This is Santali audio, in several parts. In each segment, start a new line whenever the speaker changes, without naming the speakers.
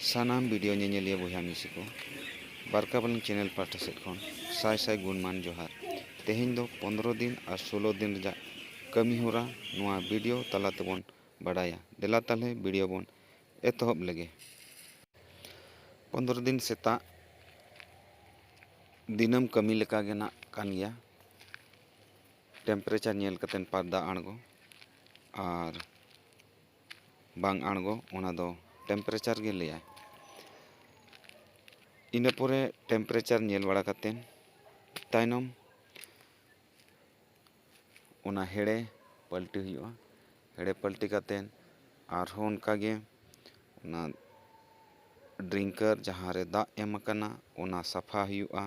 सानाम वीडियो ñeñeliya बया मिसी को बारका बालंग चैनल पाठा सेट खन साय साय गुणमान जोहार तेहेñ दो 15 दिन और 16 दिन रजा कमी होरा नुआ वीडियो तला तेबन बड़ाया देला ताले वीडियो बन एतहब लगे 15 दिन सेता दिनम कमी लेका गे ना कान गया टेम्परेचर नेल कतेन पारदा आणगो और बांग आणगो ओना दो टेम्परेचर गे लेया इना पोरे टेम्परेचर नेल बड़ा कतेन तायनम ओना हेड़े पलटी हुआ हेड़े पलटी कतेन आरहों उनका गे ओना ड्रिंकर जहाँ रे दा एम कना ओना सफा हुआ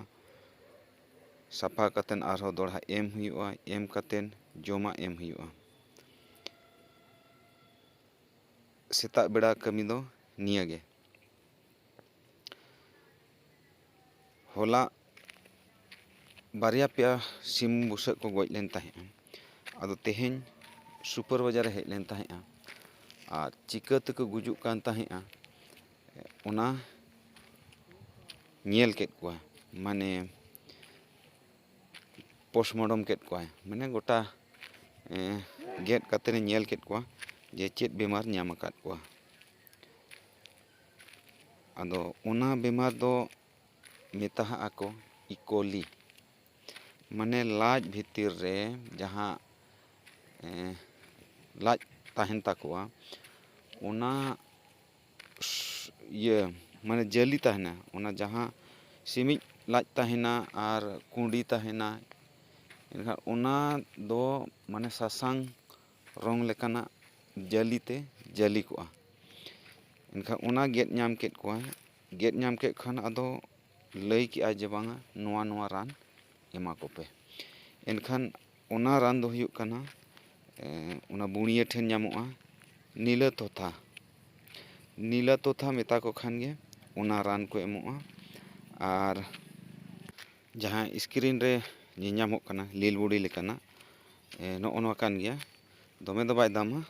सफा कतेन आरहों दोड़ा एम हुआ एम कतेन जोमा एम हुआ सेता बेड़ा कमी दो निया गे होला बारिया पेया सिम बुसक को गज लेन ताहे आदो तेहेñ सुपर बाजार हेज लेन ताहे और चिका तक गुजुक कान ताहे ओना ñेल केत कोआ माने पोस्टमार्टम केत कोआ माने गोटा गेट कतेन ñेल केत कोआ जे चेत बेमार ñाम आकाद कोआ आदो ओना बेमार दो मेता आको इकोली माने लाज भीतर रे जहाँ लाज ताहेन ताकोआ ओना ये माने जली ताहेना ओना जहाँ सिमिज लाज ताहेना और कुंडी ताहेना इनका ओना दो माने सासांग रंग लेकाना जलीते जली कोआ इनका ओना गेट ñाम केत कोआ गेट ñाम केत खान आदो लई कि आज बांगा नुआ नुआ रान एमा कोपे एनखान ओना रान दो हुयुक कना ओना बुणिया ठेन ñामोआ नीला तोथा मेता को खान गे ओना रान को एमोआ और जहाँ स्क्रीन रे ñामोक कना लील बुड़ी लेकाना नोआ नोआ कान गया दमे दो बाय दामा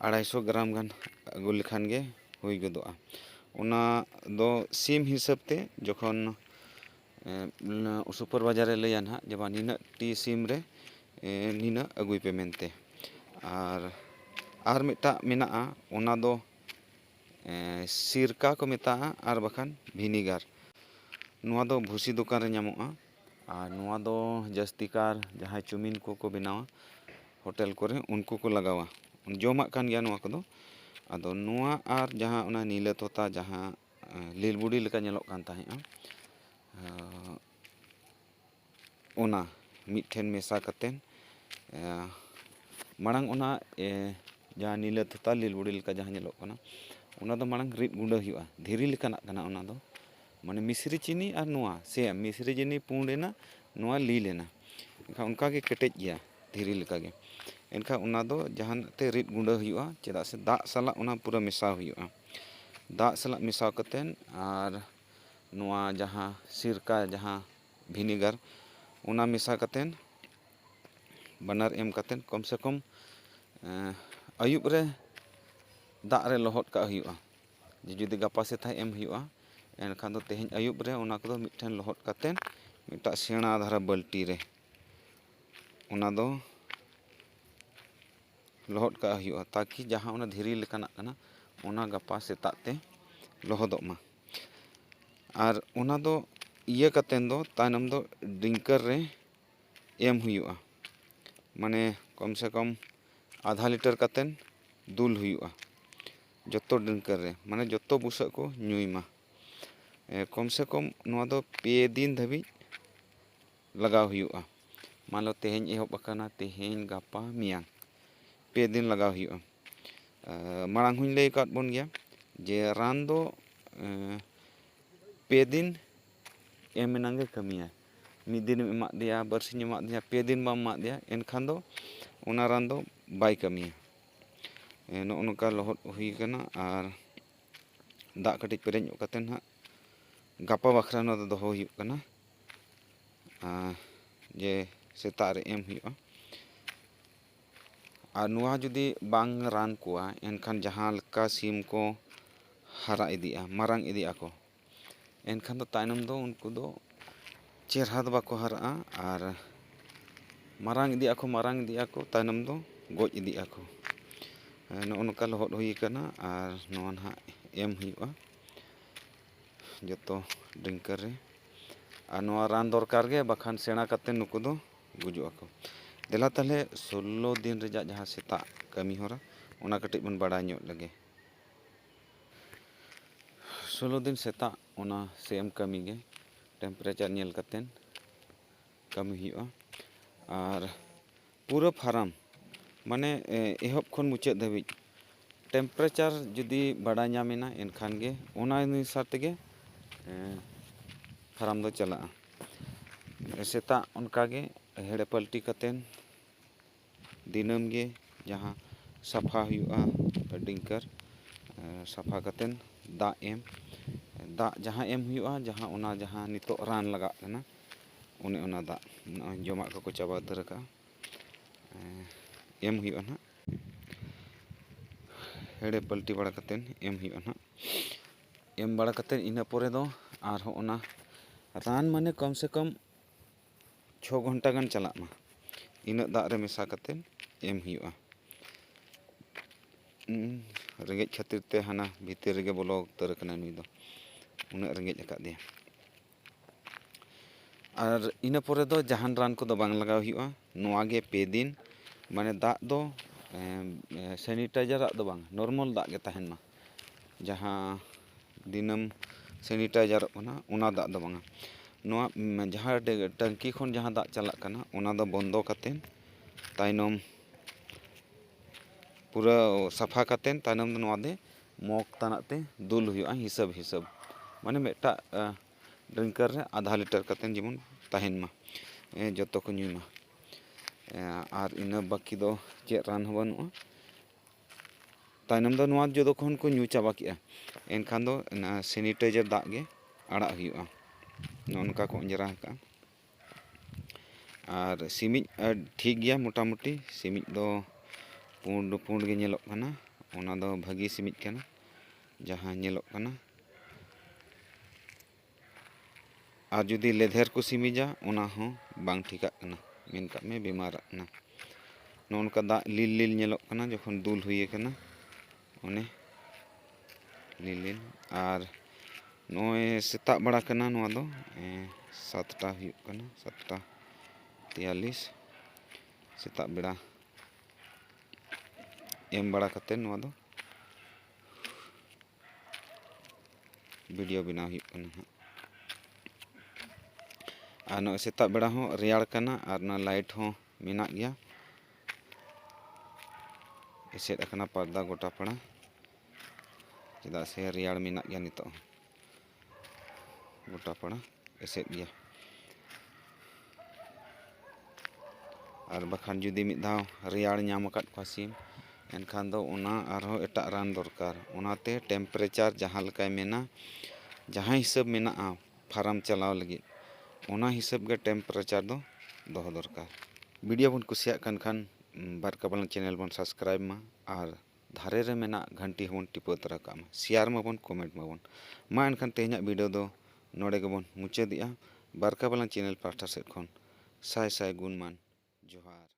250 ग्राम गान अगु लेखान गे हुई गदोआ ओना दो सिम हिसाब ते जखन सुपर बाजार लैया ना जब नीना टी सिम रे नीना अगुई पे मेनते और मिटा मेना ओना दो सिरका को मेता और बखान भिनीगार नुआ दो भूसी दुकान रे ñामोआ और नुआ दो जस्तिकार जहाँ चुमिन को बनावा होटल कोरे उनको को लगावा जोमा कान गया नुआ को दो आदो नुआ और जहाँ ओना नीला तोता जहाँ लील बुड़ी लेका ñेलोक कान ताहेआ ओना मिठेन मेसा कतेन मांग ओना जहाँ नीला तोता लील बुड़ी लेका जहाँ ñेलोक कना ओना दो मांग रिद गुंडा हुआ धीरी लेकाना कना ओना दो माने मिश्री चीनी और नुआ से मिश्री चीनी पुंडेना नुआ ली लेना इनका उनका के केटेज गया धीरी लेका गे इनका ओना दो जहाँ ते रिद गुंडा हुआ चेदा से दा साला ओना पूरा मेसा हुआ दा साला मेसा कतेन और नुआ जहाँ सिरका जहाँ भिनीगार ओना मेसा कतेन बनार एम कतेन कम से कम अयुब रे दा रे लहट का हुआ जुदी गापा से था एम हुआ एनखान दो तेहेñ अयुब रे ओना को मिठेन लहट कतेन मिटा सेना धारा बाल्टी रे ओना दो लहट का हुआ ताकि जहाँ ओना धीरी लेकाना कना ओना गापा सेता ते लहदोग मा और ओना दो इया कतेन दो तायनम दो ड्रिंकर रे एम हुआ माने कम से कम आधा लीटर कतेन दुल हुआ जतो ड्रिंकर रे माने जतो बुसक को ñuयमा कम से कम नुआ दो 2 दिन धाबी लगाव हुआ मान लो तेहेñ एहब अकाना तेहेñ गापा मियां 2 दिन लगाव हुआ मांग हुई लई काट बोन गया जे रान दो 2 दिन एम नांगे कमिया मिद दिन एमा दिया बरसिन एमा दिया 2 दिन बाम एमा दिया एनखान दो ओना रान दो बाय कमिया नो नोका लहट हुई कना और दा कटिज पेरेज कतेन हा गापा बखरा नो दो हुई कना जे सेता रे एम हुआ और नुआ जुदी बांग रान कोआ एनखान जहाँ लका सिम को ᱦᱟᱨᱟ ᱤᱫᱤᱜᱼᱟ, ᱢᱟᱨᱟᱝ ᱤᱫᱤᱜ ᱟᱠᱚ, ᱮᱱᱠᱷᱟᱱ ᱫᱚ ᱛᱟᱭᱱᱚᱢ ᱫᱚ ᱩᱱᱠᱩ ᱫᱚ ᱪᱮᱨᱦᱟ ᱫᱚ ᱵᱟᱠᱚ ᱦᱟᱨᱟᱜᱼᱟ ᱟᱨ ᱢᱟᱨᱟᱝ ᱤᱫᱤᱜ ᱟᱠᱚ ᱛᱟᱭᱱᱚᱢ ᱫᱚ ᱜᱚᱡ ᱤᱫᱤᱜ ᱟᱠᱚ᱾ ᱱᱚᱜᱼᱚ ᱱᱚᱝᱠᱟ ᱞᱚᱦᱚᱫ ᱦᱩᱭ ᱟᱠᱟᱱᱟ ᱟᱨ ᱱᱚᱣᱟ ᱱᱟᱦᱟᱜ ᱮᱢ ᱦᱩᱭᱩᱜᱼᱟ ᱡᱚᱛᱚ ᱰᱨᱤᱝᱠᱟᱨ ᱨᱮ, ᱟᱨ ᱱᱚᱣᱟ ᱨᱟᱱ ᱫᱚᱨᱠᱟর ᱜᱮ, ᱵᱟᱠᱷᱟᱱ ᱥᱮᱬᱟ ᱠᱟᱛᱮ ᱱᱩᱠᱩ ᱫᱚ ᱜᱩᱡᱩᱜ ᱟᱠᱚ᱾ ᱫᱮᱞᱟ ᱛᱟᱦᱞᱮ 16 ᱫᱤᱱ ᱨᱮᱭᱟᱜ ᱡᱟᱦᱟᱸ ᱥᱮᱛᱟᱜ ᱠᱟᱹᱢᱤ ᱦᱚᱨᱟ ᱚᱱᱟ ᱠᱟᱹᱴᱤᱡ ᱵᱚᱱ ᱵᱟᱲᱟᱭ ᱧᱚᱜ ᱞᱮᱜᱮ᱾ 16 ᱫᱤᱱ ᱥᱮᱛᱟᱜ ᱚᱱᱟ ᱥᱮᱢ ᱠᱟᱹᱢᱤ ᱜᱮ, ᱴᱮᱢᱯᱟᱨᱮᱪᱟᱨ ᱧᱮᱞ ᱠᱟᱛᱮᱱ ᱠᱟᱹᱢᱤ ᱦᱩᱭᱩᱜᱼᱟ ᱟᱨ ᱯᱩᱨᱟᱹ ᱯᱷᱟᱨᱟᱢ ᱢᱟᱱᱮ ᱮᱦᱚᱵ ᱠᱷᱚᱱ ᱢᱩᱪᱟᱹᱫ ᱫᱷᱟᱹᱵᱤᱡ ᱴᱮᱢᱯᱟᱨᱮᱪᱟᱨ ᱡᱩᱫᱤ ᱵᱟᱲᱟᱭ ᱧᱟᱢᱮᱱᱟ ᱮᱱᱠᱷᱟᱱ ᱜᱮ ᱚᱱᱟ ᱚᱱᱩᱥᱟᱨ ᱛᱮᱜᱮ ᱯᱷᱟᱨᱟᱢ ᱫᱚ ᱪᱟᱞᱟᱜᱼᱟ᱾ ᱥᱮᱛᱟᱜ ᱚᱱᱠᱟᱜᱮ ᱦᱮᱲᱮ ᱯᱟᱞᱴᱤ ᱠᱟᱛᱮᱱ ᱫᱤᱱᱟᱹᱢ ᱜᱮ ᱡᱟᱦᱟᱸ ᱥᱟᱯᱷᱟ ᱦᱩᱭᱩᱜᱼᱟ ᱰᱨᱤᱝᱠᱟᱨ, ᱥᱟᱯᱷᱟ ᱠᱟᱛᱮᱱ ᱫᱟᱜ ᱡᱟᱦᱟᱸ ᱮᱢ ᱦᱩᱭᱩᱜᱼᱟ, ᱡᱟᱦᱟᱸ ᱱᱤᱛᱚᱜ ᱨᱟᱱ ᱞᱟᱜᱟᱜ ᱠᱟᱱᱟ ᱚᱱᱮ ᱚᱱᱟ ᱫᱟᱜ, ᱱᱚᱜᱼᱚᱭ ᱡᱚᱢᱟᱜ ᱠᱚᱠᱚ ᱪᱟᱵᱟ ᱩᱛᱟᱹᱨ ᱟᱠᱟᱜᱼᱟ, ᱮᱢ ᱦᱩᱭᱩᱜᱼᱟ ᱱᱟᱦᱟᱜ, ᱦᱮᱲᱮ ᱯᱟᱞᱴᱤ ᱵᱟᱲᱟ ᱠᱟᱛᱮᱱ ᱮᱢ ᱦᱩᱭᱩᱜᱼᱟ ᱱᱟᱦᱟᱜ᱾ ᱮᱢ ᱵᱟᱲᱟ ᱠᱟᱛᱮᱫ ᱤᱱᱟᱹ ᱯᱚᱨᱮ ᱫᱚ ᱟᱨᱦᱚᱸ ᱚᱱᱟ ᱨᱟᱱ ᱢᱟᱱᱮ ᱠᱚᱢ ᱥᱮ ᱠᱚᱢ 6 ᱜᱷᱚᱱᱴᱟ ᱜᱟᱱ ᱪᱟᱞᱟᱜ ᱢᱟ, ᱤᱱᱟᱹᱜ ᱫᱟᱜ ᱨᱮ ᱢᱮᱥᱟ ᱠᱟᱛᱮᱫ ᱮᱢ ᱦᱩᱭᱩᱜᱼᱟ᱾ ᱨᱮᱸᱜᱮᱡ ᱠᱷᱟᱹᱛᱤᱨ ᱛᱮ ᱦᱟᱱᱟ ᱵᱷᱤᱛᱤᱨ ᱨᱮᱜᱮ ᱵᱚᱞᱚ ᱩᱛᱟᱹᱨ ᱟᱠᱟᱱᱟ ᱱᱩᱭ ᱫᱚ, ᱩᱱᱟᱹᱜ ᱨᱮᱸᱜᱮᱡ ᱟᱠᱟᱫᱮᱭᱟ᱾ ᱟᱨ ᱤᱱᱟᱹ ᱯᱚᱨᱮ ᱫᱚ ᱡᱟᱦᱟᱱ ᱨᱟᱱ ᱠᱚᱫᱚ ᱵᱟᱝ ᱞᱟᱜᱟᱣ ᱦᱩᱭᱩᱜᱼᱟ, ᱱᱚᱣᱟ ᱜᱮ 2 ᱫᱤᱱ, ᱢᱟᱱᱮ ᱫᱟᱜ ᱫᱚ ᱥᱮᱱᱤᱴᱟᱭᱡᱟᱨᱟᱜ ᱫᱚ ᱵᱟᱝ, ᱱᱚᱨᱢᱟᱞ ᱫᱟᱜ ᱜᱮ ᱛᱟᱦᱮᱱ ᱢᱟ, ᱡᱟᱦᱟᱸ ᱫᱤᱱᱟᱹᱢ ᱥᱮᱱᱤᱴᱟᱭᱡᱟᱨᱚᱜ ᱠᱟᱱᱟ ᱚᱱᱟ ᱫᱟᱜ ᱫᱚ ᱵᱟᱝᱟ, ᱱᱚᱣᱟ ᱡᱟᱦᱟᱸ ᱴᱟᱝᱠᱤ ᱠᱷᱚᱱ ᱡᱟᱦᱟᱸ ᱫᱟᱜ ᱪᱟᱞᱟᱜ ᱠᱟᱱᱟ ᱚᱱᱟ ᱫᱚ ᱵᱚᱱᱫᱚ ᱠᱟᱛᱮᱱ ᱛᱟᱭᱱᱚᱢ ᱯᱩᱨᱟᱹ ᱥᱟᱯᱷᱟ ᱠᱟᱛᱮᱱ ᱛᱟᱭᱱᱚᱢ ᱫᱚ ᱱᱚᱣᱟ ᱫᱚ ᱢᱚᱜᱽ ᱛᱟᱱᱟᱜ ᱛᱮ ᱫᱩᱞ ᱦᱩᱭᱩᱜᱼᱟ ᱦᱤᱥᱟᱹᱵ, ᱢᱟᱱᱮ ᱢᱤᱫᱴᱟᱜ ᱰᱨᱤᱝᱠᱟᱨ ᱨᱮ ᱟᱫᱷᱟ ᱞᱤᱴᱟᱨ ᱠᱟᱛᱮᱱ ᱡᱮᱢᱚᱱ ᱛᱟᱦᱮᱱ ᱢᱟ, ᱡᱚᱛᱚ ᱠᱚ ᱧᱩᱭ ᱢᱟ᱾ ᱟᱨ ᱤᱱᱟᱹ ᱵᱟᱹᱠᱤ ᱫᱚ ᱪᱮᱫ ᱨᱟᱱ ᱦᱚᱸ ᱵᱟᱹᱱᱩᱜᱼᱟ᱾ ᱛᱟᱭᱱᱚᱢ ᱫᱚ ᱱᱚᱣᱟ ᱡᱚᱛᱚ ᱠᱷᱚᱱ ᱠᱚ ᱧᱩ ᱪᱟᱵᱟ ᱠᱮᱜᱼᱟ, ᱮᱱᱠᱷᱟᱱ ᱫᱚ ᱥᱮᱱᱤᱴᱟᱭᱡᱟᱨ ᱫᱟᱜ ᱜᱮ ᱟᱲᱟᱜ ᱦᱩᱭᱩᱜᱼᱟ, ᱱᱚᱜᱼᱚ ᱱᱚᱝᱠᱟ ᱠᱚ ᱚᱸᱡᱽᱨᱟ ᱟᱠᱟᱜᱼᱟ᱾ ᱟᱨ ᱥᱤᱢᱤᱡ ᱴᱷᱤᱠ ᱜᱮᱭᱟ, ᱢᱚᱴᱟᱢᱩᱴᱤ ᱥᱤᱢᱤᱡ ᱫᱚ ᱯᱩᱸᱰ ᱜᱮ ᱧᱮᱞᱚᱜ ᱠᱟᱱᱟ, ᱚᱱᱟ ᱫᱚ ᱵᱷᱟᱹᱜᱤ ᱥᱤᱢᱤᱡ ᱠᱟᱱᱟ ᱡᱟᱦᱟᱸ ᱧᱮᱞᱚᱜ ᱠᱟᱱᱟ᱾ ᱟᱨ ᱡᱩᱫᱤ ᱞᱮᱫᱷᱮᱨ ᱠᱚ ᱥᱤᱢᱤᱡᱟ ᱚᱱᱟ ᱦᱚᱸ ᱵᱟᱝ ᱴᱷᱤᱠᱟᱜ ᱠᱟᱱᱟ, ᱢᱮᱱ ᱠᱟᱜ ᱢᱮ ᱵᱮᱢᱟᱨᱟᱜ ᱠᱟᱱᱟ᱾ ᱱᱚᱜᱼᱚ ᱱᱚᱝᱠᱟ ᱫᱟᱜ ᱞᱤᱞ ᱧᱮᱞᱚᱜ ᱠᱟᱱᱟ ᱡᱚᱠᱷᱚᱱ ᱫᱩᱞ ᱦᱩᱭ ᱟᱠᱟᱱᱟ, ᱚᱱᱮ ᱞᱤᱞ ᱟᱨ ᱱᱚᱜᱼᱚᱭ ᱥᱮᱛᱟᱜ ᱵᱮᱲᱟ ᱠᱟᱱᱟ, ᱱᱚᱣᱟ ᱫᱚ 7টা ᱦᱩᱭᱩᱜ ᱠᱟᱱᱟ, 7:43 ᱥᱮᱛᱟᱜ ᱵᱮᱲᱟ ᱮᱢ ᱵᱟᱲᱟ ᱠᱟᱛᱮᱫ ᱱᱚᱣᱟ ᱫᱚ ᱵᱷᱤᱰᱤᱭᱳ ᱵᱮᱱᱟᱣ ᱦᱩᱭᱩᱜ ᱠᱟᱱᱟ ᱦᱟᱸᱜ᱾ ᱟᱨ ᱱᱚᱜᱼᱚᱭ ᱥᱮᱛᱟᱜ ᱵᱮᱲᱟ ᱦᱚᱸ ᱨᱮᱭᱟᱲ ᱠᱟᱱᱟ ᱟᱨ ᱚᱱᱟ ᱞᱟᱭᱤᱴ ᱦᱚᱸ ᱢᱮᱱᱟᱜ ᱜᱮᱭᱟ, ᱮᱥᱮᱫ ᱟᱠᱟᱱᱟ ᱯᱚᱨᱫᱟ ᱜᱚᱴᱟ ᱯᱟᱲᱟ, ᱪᱮᱫᱟᱜ ᱥᱮ ᱨᱮᱭᱟᱲ ᱢᱮᱱᱟᱜ ᱜᱮᱭᱟ ᱱᱤᱛᱚᱜ ᱦᱚᱸ, ᱜᱚᱴᱟ ᱯᱟᱲᱟ ᱮᱥᱮᱫ ᱜᱮᱭᱟ᱾ ᱟᱨ ᱵᱟᱠᱷᱟᱱ ᱡᱩᱫᱤ ᱢᱤᱫ ᱫᱷᱟᱣ ᱨᱮᱭᱟᱲ ᱧᱟᱢ ᱟᱠᱟᱫ ᱠᱚᱣᱟ ᱥᱤᱢ, ᱮᱱᱠᱷᱟᱱ ᱫᱚ ᱚᱱᱟ ᱟᱨᱦᱚᱸ ᱮᱴᱟᱜ ᱨᱟᱱ ᱫᱚᱨᱠᱟর, ᱚᱱᱟᱛᱮ ᱴᱮᱢᱯᱟᱨᱮᱪᱟᱨ ᱡᱟᱦᱟᱸ ᱞᱮᱠᱟᱭ ᱢᱮᱱᱟ, ᱡᱟᱦᱟᱸ ᱦᱤᱥᱟᱹᱵ ᱢᱮᱱᱟᱜᱼᱟ ᱯᱷᱟᱨᱟᱢ ᱪᱟᱞᱟᱣ ᱞᱟᱹᱜᱤᱫ, ᱚᱱᱟ ᱦᱤᱥᱟᱹᱵ ᱜᱮ ᱴᱮᱢᱯᱟᱨᱮᱪᱟᱨ ᱫᱚ ᱫᱚᱦᱚ ᱫᱚᱨᱠᱟর᱾ ᱵᱷᱤᱰᱤᱭᱳ ᱵᱚᱱ ᱠᱩᱥᱤᱭᱟᱜ ᱠᱟᱱ ᱠᱷᱟᱱ ᱵᱟᱨᱠᱟᱵᱟᱞᱟᱝ ᱪᱮᱱᱮᱞ ᱵᱚᱱ ᱥᱟᱵᱥᱠᱨᱟᱭᱤᱵ ᱢᱟ, ᱟᱨ ᱫᱷᱟᱨᱮ ᱨᱮ ᱢᱮᱱᱟᱜ ᱜᱷᱟᱱᱴᱤ ᱦᱚᱸᱵᱚᱱ ᱴᱤᱯᱟᱹᱣ ᱛᱚᱨᱟ ᱠᱟᱜ ᱢᱟ, ᱥᱮᱭᱟᱨ ᱢᱟᱵᱚᱱ, ᱠᱚᱢᱮᱱᱴ ᱢᱟᱵᱚᱱ᱾ ᱢᱟ ᱮᱱᱠᱷᱟᱱ ᱛᱮᱦᱮᱧᱟᱜ ᱵᱷᱤᱰᱤᱭᱳ ᱫᱚ ᱱᱚᱰᱮ ᱜᱮᱵᱚᱱ ᱢᱩᱪᱟᱹᱫᱮᱜᱼᱟ᱾ ᱵᱟᱨᱠᱟᱵᱟᱞᱟᱝ ᱪᱮᱱᱮᱞ ᱯᱟᱦᱴᱟ ᱥᱮᱫ ᱠᱷᱚᱱ ᱥᱟᱭ ᱥᱟᱭ ᱜᱩᱱᱢᱟᱱ ᱡᱚᱦᱟᱨ᱾